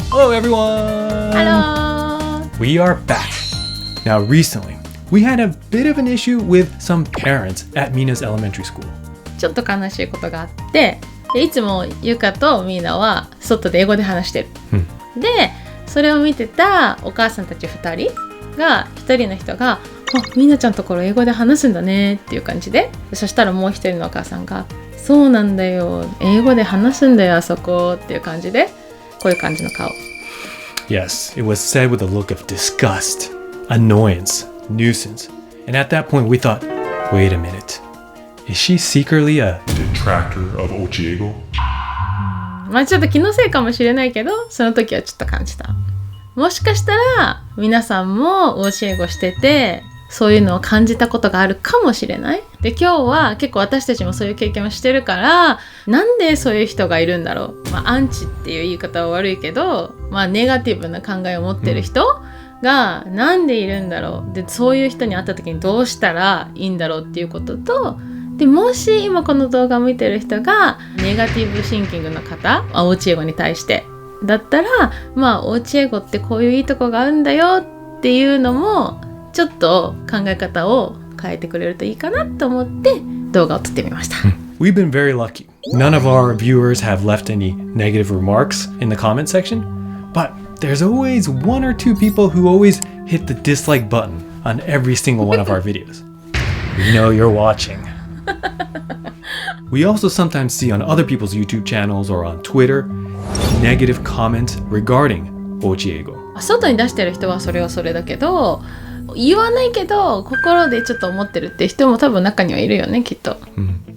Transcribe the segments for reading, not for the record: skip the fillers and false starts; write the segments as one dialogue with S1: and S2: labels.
S1: Hello everyone!
S2: Hello!
S1: We are back. Now recently, we had a bit of an issue with some parents at Mina's elementary school.
S2: ちょっと悲しいことがあって、でいつもゆかとミーナは外で英語で話してる。で、それを見てたお母さんたち2人が、1人の人がミーナちゃんところ英語で話すんだねっていう感じで、そしたらもう1人のお母さんがそうなんだよ、英語で話すんだよあそこっていう感じで、こういう感じの顔。
S1: Yes, it was said with a look of disgust, annoyance, nuisance. And at that point we thought, wait a minute, is she secretly a
S3: detractor of おうち英語?
S2: まあちょっと気のせいかもしれないけど、その時はちょっと感じた。もしかしたら皆さんもおうち英語してて、そういうのを感じたことがあるかもしれない。で、今日は結構私たちもそういう経験をしてるから、なんでそういう人がいるんだろう。アンチっていう言い方は悪いけど、ネガティブな考えを持ってる人がなんでいるんだろう。で、そういう人に会った時にどうしたらいいんだろうっていうことと、でもし今この動画を見てる人がネガティブシンキングの方、おうち英語に対してだったら、おうち英語ってこういういいとこがあるんだよっていうのもちょっと考え方を変えてくれるといいかなと思って動画を撮ってみました。
S1: We've been very lucky. None of our viewers have left any negative remarks in the comment section, but there's always one or two people who always hit the dislike button on every single one of our videos. We know you're watching. We also sometimes see on other people's YouTube channels or on Twitter negative comments regarding おうち英語。
S2: 外に出してる人はそれはそれだけど、言わないけど心でちょっと思ってるって人も多分中にはいるよね、きっと。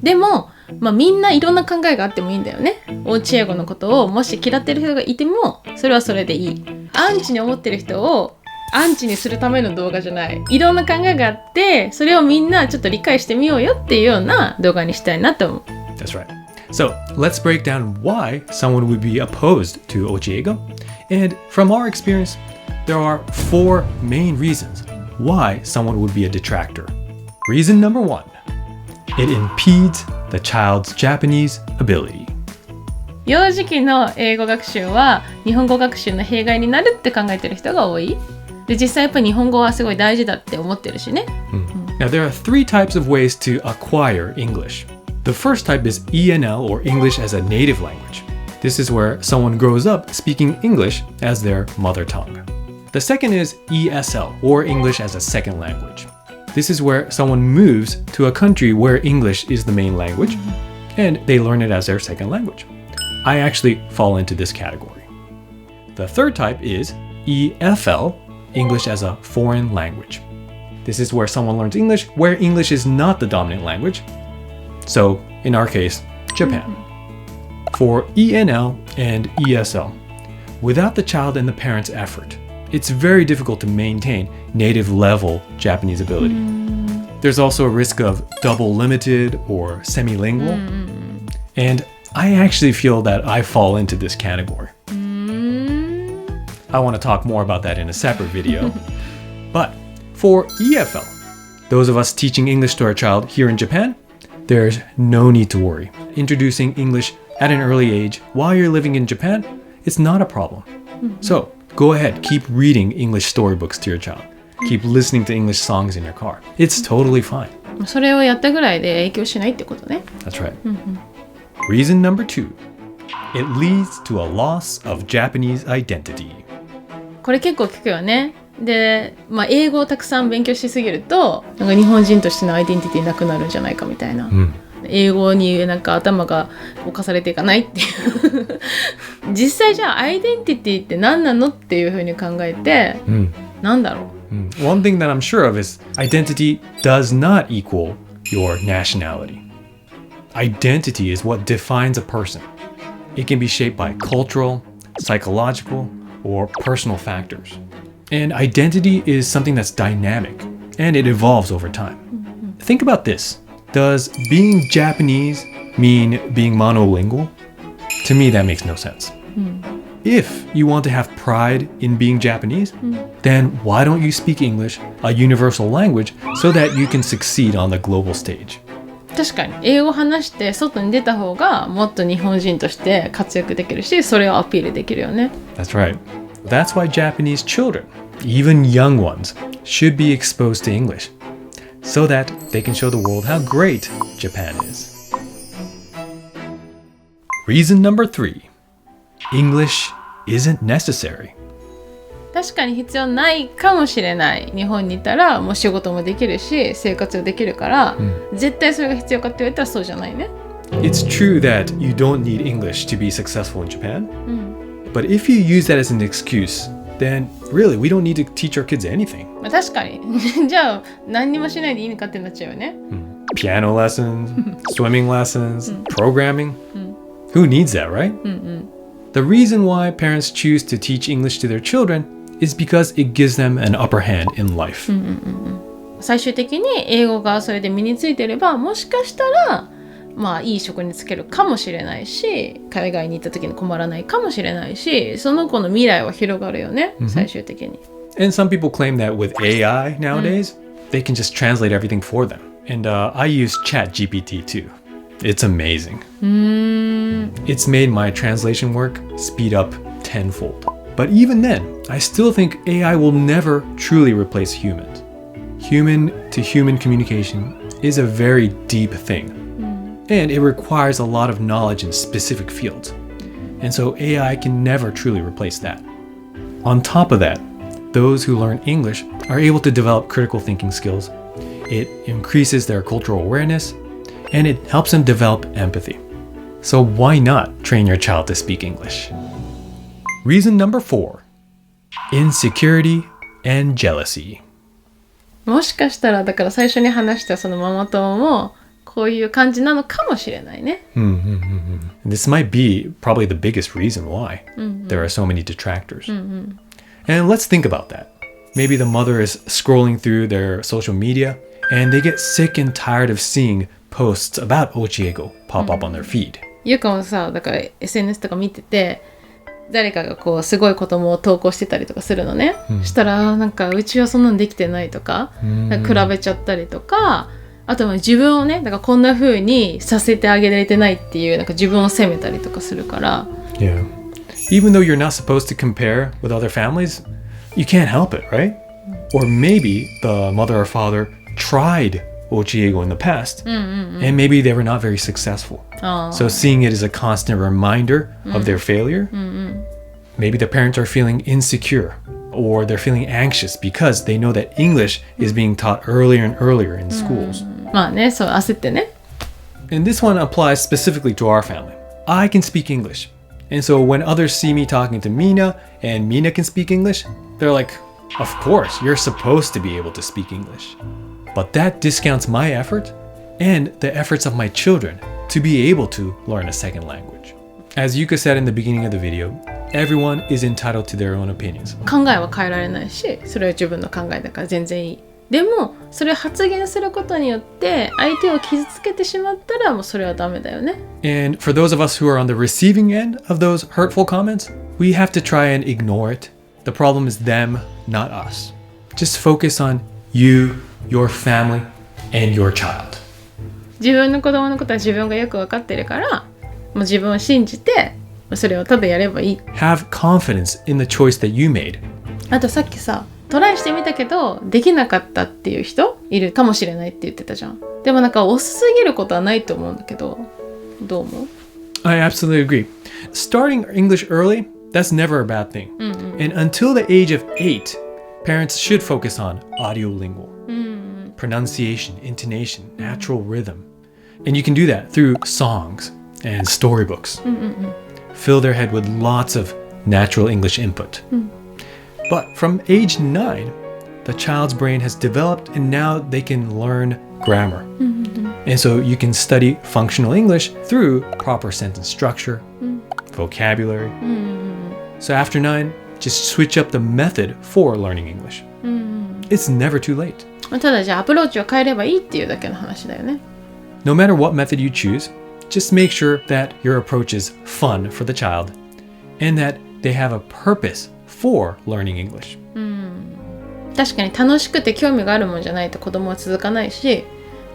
S2: でも、みんないろんな考えがあってもいいんだよね。おうち英語のことをもし嫌ってる人がいてもそれはそれでいい。アンチに思ってる人をアンチにするための動画じゃない。いろんな考えがあって、それをみんなちょっと理解してみようよっていうような動画にしたいなと思う。
S1: That's right. So let's break down why someone would be opposed to おうち英語. And from our experience, there are 4 main reasons why someone would be a detractor. Reason number 1, it impedes the child's Japanese ability.
S2: 幼児期の英語学習は日本語学習の弊害になるって考えてる人が多い。で、実際やっぱり日本語はすごい大事だって思ってるしね。
S1: Now there are 3 types of ways to acquire English. The first type is ENL, or English as a native language. This is where someone grows up speaking English as their mother tongue. The second is ESL, or English as a second language. This is where someone moves to a country where English is the main language, and they learn it as their second language. I actually fall into this category. The third type is EFL, English as a foreign language. This is where someone learns English where English is not the dominant language. So, in our case, Japan. For ENL and ESL, without the child and the parent's effort, it's very difficult to maintain native level Japanese ability. There's also a risk of double limited or semi-lingual. And I actually feel that I fall into this category. I want to talk more about that in a separate video. But for EFL, those of us teaching English to our child here in Japan, there's no need to worry. Introducing English at an early age while you're living in Japan, it's not a problem. So go ahead, keep reading English storybooks to your child. Keep listening to English songs in your car. It's totally fine.
S2: それをやったぐらいで影響しないってことね。
S1: That's right. Reason number 2. It leads to a loss of Japanese identity.
S2: これ結構聞くよね。で、英語をたくさん勉強しすぎると、なんか日本人としてのアイデンティティなくなるんじゃないかみたいな。英語になんか頭が侵されていかないっていう実際じゃあアイデンティティって何なのっていうふうに考えて、なんだろう。
S1: One thing that I'm sure of is identity does not equal your nationality. Identity is what defines a person. It can be shaped by cultural, psychological, or personal factors. And identity is something that's dynamic, and it evolves over time. Think about this. Does being Japanese mean being monolingual? To me, that makes no sense. If you want to have pride in being Japanese, then why don't you speak English, a universal language, so that you can succeed on the global stage?
S2: 確かに英語話して外に出た方がもっと日本人として活躍できるし、それをアピールできるよね。
S1: That's right. That's why Japanese children, even young ones, should be exposed to English so that they can show the world how great Japan is. Reason number 3. English isn't necessary.
S2: 確かに必要ないかもしれない。日本にいたらもう仕事もできるし生活もできるから、絶対それが必要かって言われたらそうじゃないね。
S1: It's true that you don't need English to be successful in Japan, but if you use that as an excuse, then really we don't need to teach our kids anything.
S2: まあ、確かにじゃあ何にもしないでいいのかってなっちゃうよね。
S1: Piano lessons, swimming lessons, programming. Who needs that, right? The reason why parents choose to teach English to their children is because it gives them an upper hand in life.
S2: 最終的に英語がそれで身についてれば、もしかしたらまあいい職に就けるかもしれないし、海外に行った時に困らないかもしれないし、その子の未来は広がるよね、最終的に。
S1: And some people claim that with AI nowadays, they can just translate everything for them. And I use ChatGPT too. It's amazing. It's made my translation work speed up tenfold. But even then, I still think AI will never truly replace humans. Human-to-human communication is a very deep thing. And it requires a lot of knowledge in specific fields. And so AI can never truly replace that. On top of that, those who learn English are able to develop critical thinking skills. It increases their cultural awareness, and it helps them develop empathy. So why not train your child to speak English? Reason number 4. Insecurity and jealousy.
S2: もしかしたらだから最初に話したそのママ友もこういう感じなのかもしれないね。
S1: This might be probably the biggest reason why there are so many detractors. And let's think about that. Maybe the mother is scrolling through their social media and they get sick and tired of seeing posts about Ochiego pop up on their feed.
S2: ゆうかもさ、だから SNS とか見てて誰かがこうすごい子供を投稿してたりとかするのね、したらなんかうちはそんなのできてないとか、なんか比べちゃったりとか、あとは自分をね、だからこんな風にさせてあげられてないっていうなんか自分を責めたりとかするから。
S1: Yeah. Even though you're not supposed to compare with other families, you can't help it, right? Or maybe the mother or father tried Ochiego in the past, and maybe they were not very successful. So seeing it as a constant reminder of their failure, maybe the parents are feeling insecure or they're feeling anxious because they know that English is being taught earlier and earlier in schools.
S2: まあね、そう焦ってね。
S1: And this one applies specifically to our family. I can speak English. And so when others see me talking to Mina and Mina can speak English, they're like, of course, you're supposed to be able to speak English. But that discounts my effort and the efforts of my children to be able to learn a second language. As Yuka said in the beginning of the video, everyone is entitled to their own opinions.
S2: 考えは変えられないし、それは自分の考えだから全然いい。でも、それを発言することによって相手を傷つけてしまったらもうそれはダメだよね。
S1: And for those of us who are on the receiving end of those hurtful comments, we have to try and ignore it. The problem is them, not us. Just focus on you, your family, and your child.
S2: 自分の子供のことは自分がよく分かってるから、もう自分を信じてそれをただやればいい。
S1: Have confidence in the choice that you made.
S2: あとさっきさ、トライしてみたけどできなかったっていう人いるかもしれないって言ってたじゃん。でもなんか遅すぎることはないと思うんだけど、どう思う？
S1: I absolutely agree. Starting English early, that's never a bad thing. And until the age of 8, parents should focus on audiolingual, pronunciation, intonation, natural rhythm. And you can do that through songs and storybooks. Fill their head with lots of natural English input. But from age 9, the child's brain has developed and now they can learn grammar. And so you can study functional English through proper sentence structure, vocabulary. So after 9, just switch up the method for learning English. It's never too late.
S2: ただじゃあアプローチを変えればいいっていうだけの話だよね。
S1: No matter what method you choose, just make sure that your approach is fun for the child and that they have a purpose for learning English.
S2: 確かに楽しくて興味があるもんじゃないと子供は続かないし、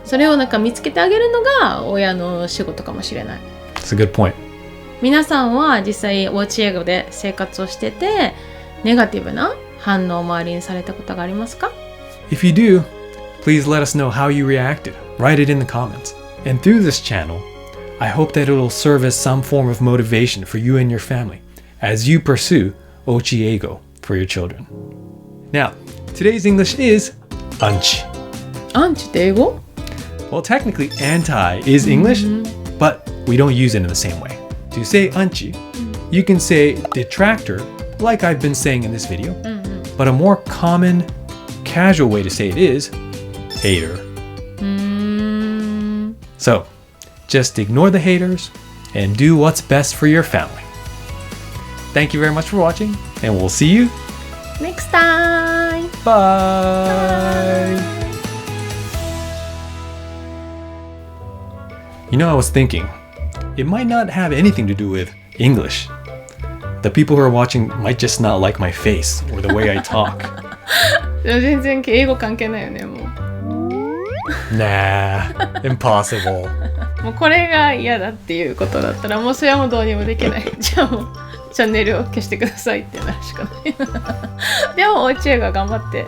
S2: それをなんか見つけてあげるのが親の仕事かもしれない。
S1: That's a good point.
S2: 皆さんは実際おうち英語で生活をしててネガティブな反応を周りにされたことがありますか？
S1: If you do, please let us know how you reacted. Write it in the comments. And through this channel, I hope that it'll serve as some form of motivation for you and your family as you pursue Ochiego for your children. Now, today's English is anchi.
S2: アンチって英語？
S1: Well, technically, anti is English, but we don't use it in the same way. To say anchi, you can say detractor, like I've been saying in this video, but a more common, casual way to say it is hater. So, just ignore the haters and do what's best for your family. Thank you very much for watching, and we'll see you
S2: Next time!
S1: Bye. You know, I was thinking, it might not have anything to do with English. The people who are watching might just not like my face or the way I talk.
S2: 全然英語関係ないよね、もう。
S1: Nah, impossible.
S2: もうこれが嫌だっていうことだったらもうそれはもうどうにもできない。じゃあもうチャンネルを消してくださいってなるしかない。でもおうち英語頑張って